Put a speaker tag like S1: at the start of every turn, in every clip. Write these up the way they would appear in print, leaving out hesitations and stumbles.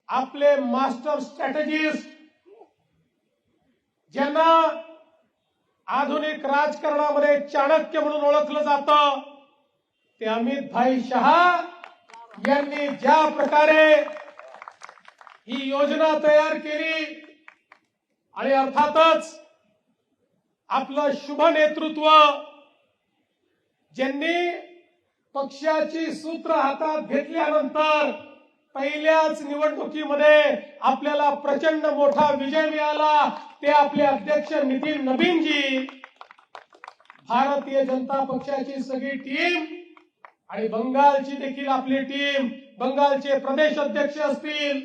S1: आपले master strategist, ज्यांना आधुनिक राजकारणामध्ये चाणक्य म्हणून ओळखलं जातं, ते अमित भाई शहा यांनी ज्या प्रकारे ही योजना तयार केली आणि अर्थातच आपलं शुभ नेतृत्व, ज्यांनी पक्षाची सूत्र हातात घेतल्यानंतर पहिल्याच निवडणुकीमध्ये आपल्याला प्रचंड मोठा विजय मिळाला, ते आपले अध्यक्ष नितीन नबीनजी, भारतीय जनता पक्षाची सगळी टीम आणि बंगालची देखील आपली टीम, बंगालचे प्रदेश अध्यक्ष असतील,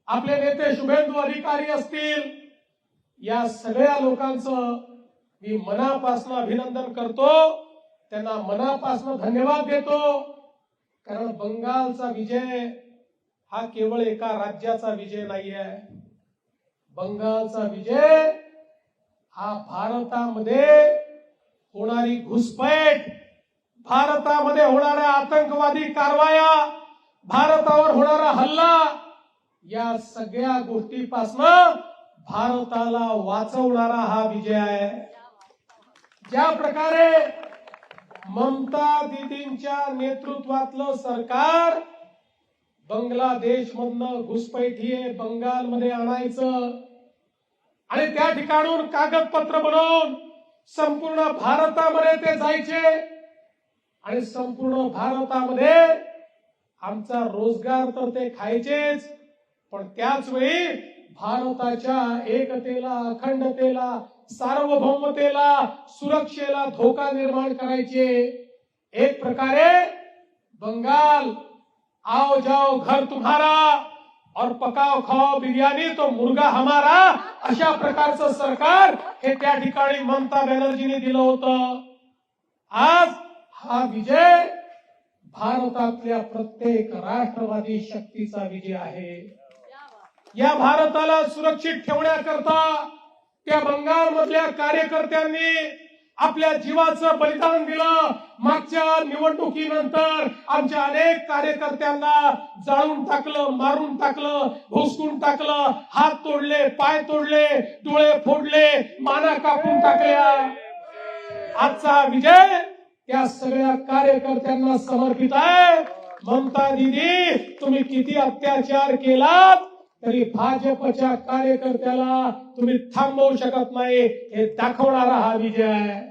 S1: आपले नेते शुभेंदू अधिकारी असतील, या सगळ्या लोकांचं मी मनापासून अभिनंदन करतो, त्यांना मनापासून धन्यवाद देतो. कारण बंगालचा विजय हा केवळ एका राज्याचा विजय नाहीये. बंगालचा विजय हा भारतामध्ये होणारी घुसपैठ, भारतामध्ये होणाऱ्या आतंकवादी कारवाया, भारतावर होणारा हल्ला, या सगळ्या गोष्टीपासून भारताला वाचवणारा हा विजय आहे. ज्या प्रकारे ममता दीदींच्या नेतृत्वातलं सरकार बांगलादेशमधनं घुसपैठीये बंगालमध्ये आणायचं आणि त्या ठिकाणून कागदपत्र बनवून संपूर्ण भारतामध्ये ते जायचे आणि संपूर्ण भारतामध्ये आमचा रोजगार तर ते खायचेच, पण त्याच वेळी भारताच्या एकतेला, अखंडतेला, सार्वभौमतेला, सुरक्षेला धोका निर्माण करायचे. एक प्रकारे बंगाल आओ जाओ घर तुम्हारा और पकाओ खाओ बिर्याणी तो मुर्गा हमारा, अशा प्रकारचं सरकार हे त्या ठिकाणी ममता बॅनर्जींनी दिलं होतं. आज हा विजय भारतातल्या प्रत्येक राष्ट्रवादी शक्तीचा विजय आहे. या भारताला सुरक्षित ठेवण्याकरता त्या बंगालमधल्या कार्यकर्त्यांनी आपल्या जीवाचं बलिदान दिलं. मागच्या निवडणुकीनंतर आमच्या अनेक कार्यकर्त्यांना जाळून टाकलं, मारून टाकलं, भोसकून टाकलं, हात तोडले, पाय तोडले, डोळे फोडले, माना कापून टाकल्या. आजचा विजय त्या सगळ्या कार्यकर्त्यांना समर्पित आहे. ममता दीदी, तुम्ही किती अत्याचार केलात तरी भाजपच्या कार्यकर्त्याला तुम्ही थांबवू शकत नाही, हे दाखवणारा हा विजय आहे.